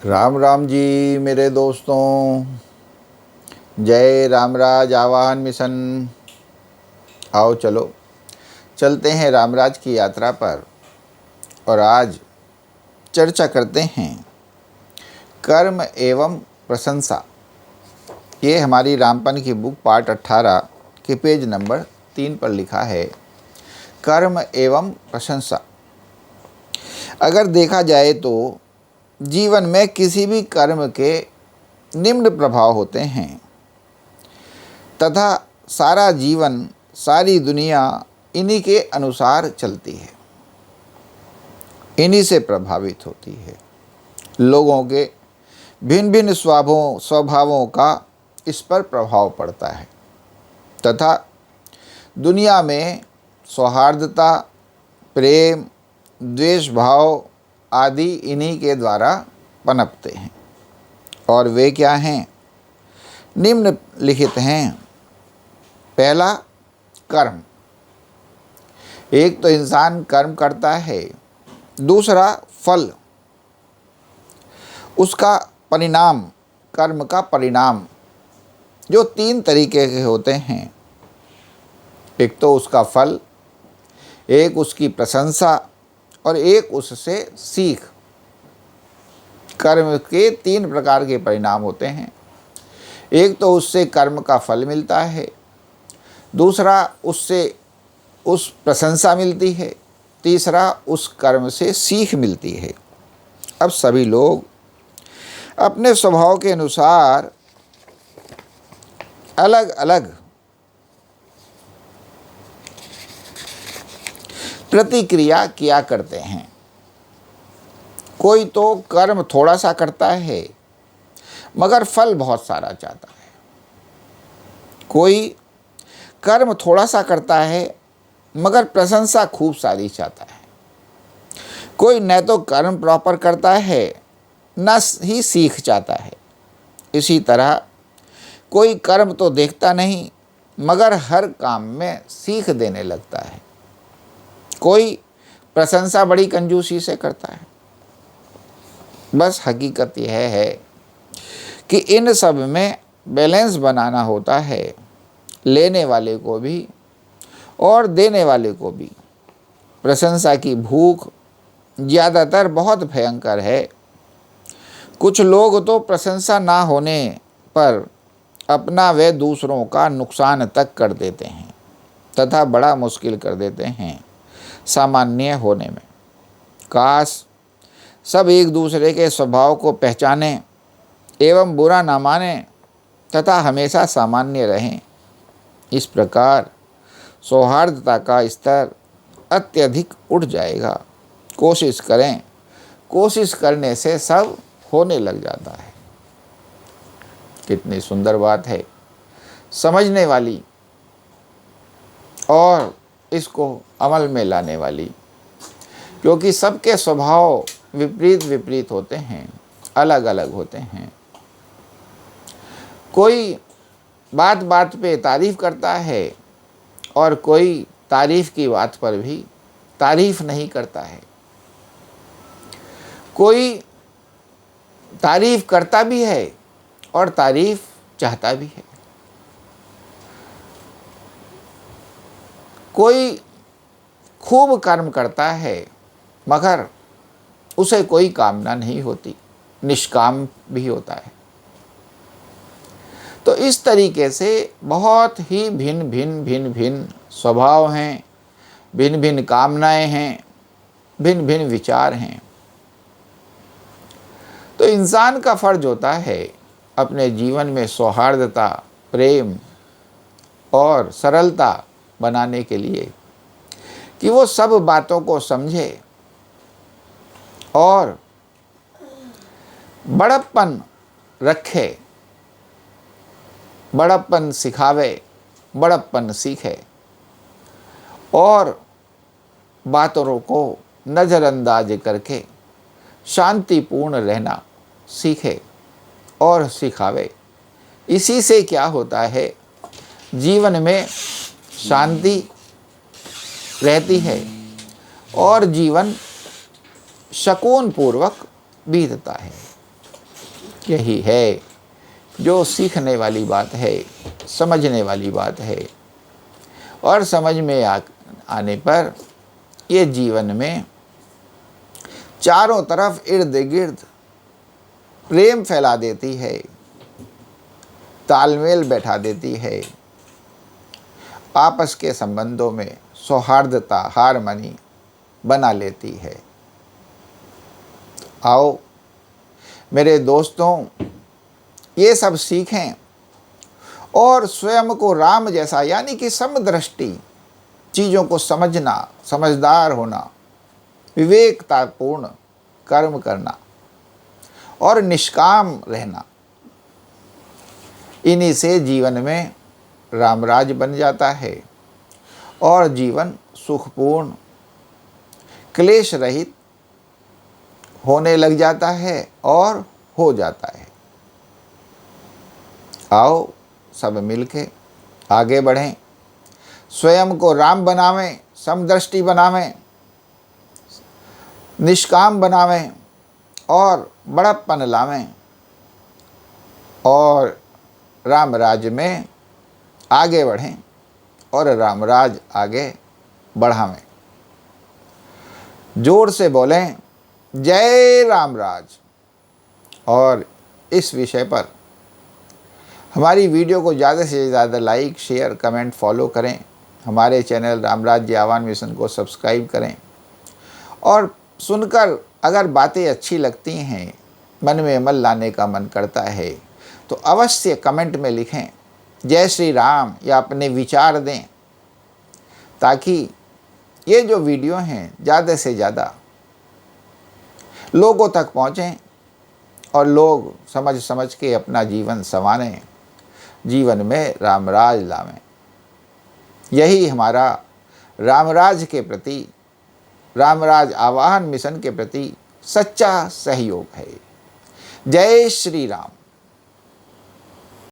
राम राम जी मेरे दोस्तों। जय रामराज आवाहन मिशन। आओ चलो चलते हैं रामराज की यात्रा पर। और आज चर्चा करते हैं कर्म एवं प्रशंसा। ये हमारी रामपन की बुक पार्ट 18 के पेज नंबर 3 पर लिखा है, कर्म एवं प्रशंसा। अगर देखा जाए तो जीवन में किसी भी कर्म के निम्न प्रभाव होते हैं तथा सारा जीवन, सारी दुनिया इन्हीं के अनुसार चलती है, इन्हीं से प्रभावित होती है। लोगों के भिन्न भिन्न स्वभावों का इस पर प्रभाव पड़ता है तथा दुनिया में सौहार्दता, प्रेम, द्वेष भाव आदि इन्हीं के द्वारा पनपते हैं। और वे क्या हैं? निम्नलिखित हैं। पहला, कर्म। एक तो इंसान कर्म करता है, दूसरा फल, उसका परिणाम, कर्म का परिणाम, जो 3 तरीके के होते हैं। एक तो उसका फल, एक उसकी प्रशंसा और एक उससे सीख। कर्म के 3 प्रकार के परिणाम होते हैं। एक तो उससे कर्म का फल मिलता है, दूसरा उससे उस प्रशंसा मिलती है, तीसरा उस कर्म से सीख मिलती है। अब सभी लोग अपने स्वभाव के अनुसार अलग अलग प्रतिक्रिया किया करते हैं। कोई तो कर्म थोड़ा सा करता है मगर फल बहुत सारा चाहता है। कोई कर्म थोड़ा सा करता है मगर प्रशंसा खूब सारी चाहता है। कोई न तो कर्म प्रॉपर करता है न ही सीख चाहता है। इसी तरह कोई कर्म तो देखता नहीं मगर हर काम में सीख देने लगता है। कोई प्रशंसा बड़ी कंजूसी से करता है। बस हकीकत यह है कि इन सब में बैलेंस बनाना होता है, लेने वाले को भी और देने वाले को भी। प्रशंसा की भूख ज़्यादातर बहुत भयंकर है। कुछ लोग तो प्रशंसा ना होने पर अपना व दूसरों का नुकसान तक कर देते हैं तथा बड़ा मुश्किल कर देते हैं सामान्य होने में। काश सब एक दूसरे के स्वभाव को पहचानें एवं बुरा ना माने तथा हमेशा सामान्य रहें। इस प्रकार सौहार्दता का स्तर अत्यधिक उठ जाएगा। कोशिश करें, कोशिश करने से सब होने लग जाता है। कितनी सुंदर बात है, समझने वाली और इसको अमल में लाने वाली। क्योंकि सबके स्वभाव विपरीत विपरीत होते हैं, अलग अलग होते हैं। कोई बात बात पे तारीफ़ करता है और कोई तारीफ़ की बात पर भी तारीफ़ नहीं करता है। कोई तारीफ़ करता भी है और तारीफ़ चाहता भी है। कोई खूब कर्म करता है मगर उसे कोई कामना नहीं होती, निष्काम भी होता है। तो इस तरीके से बहुत ही भिन्न स्वभाव हैं, भिन्न भिन्न कामनाएं हैं, भिन्न भिन्न विचार हैं। तो इंसान का फर्ज होता है अपने जीवन में सौहार्दता, प्रेम और सरलता बनाने के लिए कि वो सब बातों को समझे और बड़प्पन रखे, बड़प्पन सिखावे, बड़प्पन सीखे और बातों को नज़रअंदाज करके शांतिपूर्ण रहना सीखे और सिखावे। इसी से क्या होता है, जीवन में शांति रहती है और जीवन सुकून पूर्वक बीतता है। यही है जो सीखने वाली बात है, समझने वाली बात है। और समझ में आने पर ये जीवन में चारों तरफ इर्द गिर्द प्रेम फैला देती है, तालमेल बैठा देती है, आपस के संबंधों में सौहार्दता, हारमनी बना लेती है। आओ मेरे दोस्तों, ये सब सीखें और स्वयं को राम जैसा, यानी कि समदृष्टि, चीज़ों को समझना, समझदार होना, विवेकतापूर्ण कर्म करना और निष्काम रहना, इन्हीं से जीवन में रामराज बन जाता है और जीवन सुखपूर्ण, क्लेश रहित होने लग जाता है और हो जाता है। आओ सब मिलके आगे बढ़ें, स्वयं को राम बनावें, समदृष्टि बनावें, निष्काम बनावें और बड़प्पन लावें और रामराज में आगे बढ़ें और रामराज आगे बढ़ावें। जोर से बोलें जय रामराज। और इस विषय पर हमारी वीडियो को ज़्यादा से ज़्यादा लाइक, शेयर, कमेंट, फॉलो करें। हमारे चैनल रामराज्य आह्वान मिशन को सब्सक्राइब करें और सुनकर अगर बातें अच्छी लगती हैं, मन में अमल लाने का मन करता है, तो अवश्य कमेंट में लिखें जय श्री राम या अपने विचार दें, ताकि ये जो वीडियो हैं ज़्यादा से ज़्यादा लोगों तक पहुँचें और लोग समझ के अपना जीवन संवारें, जीवन में रामराज लावें। यही हमारा रामराज के प्रति, रामराज आवाहन मिशन के प्रति सच्चा सहयोग है। जय श्री राम।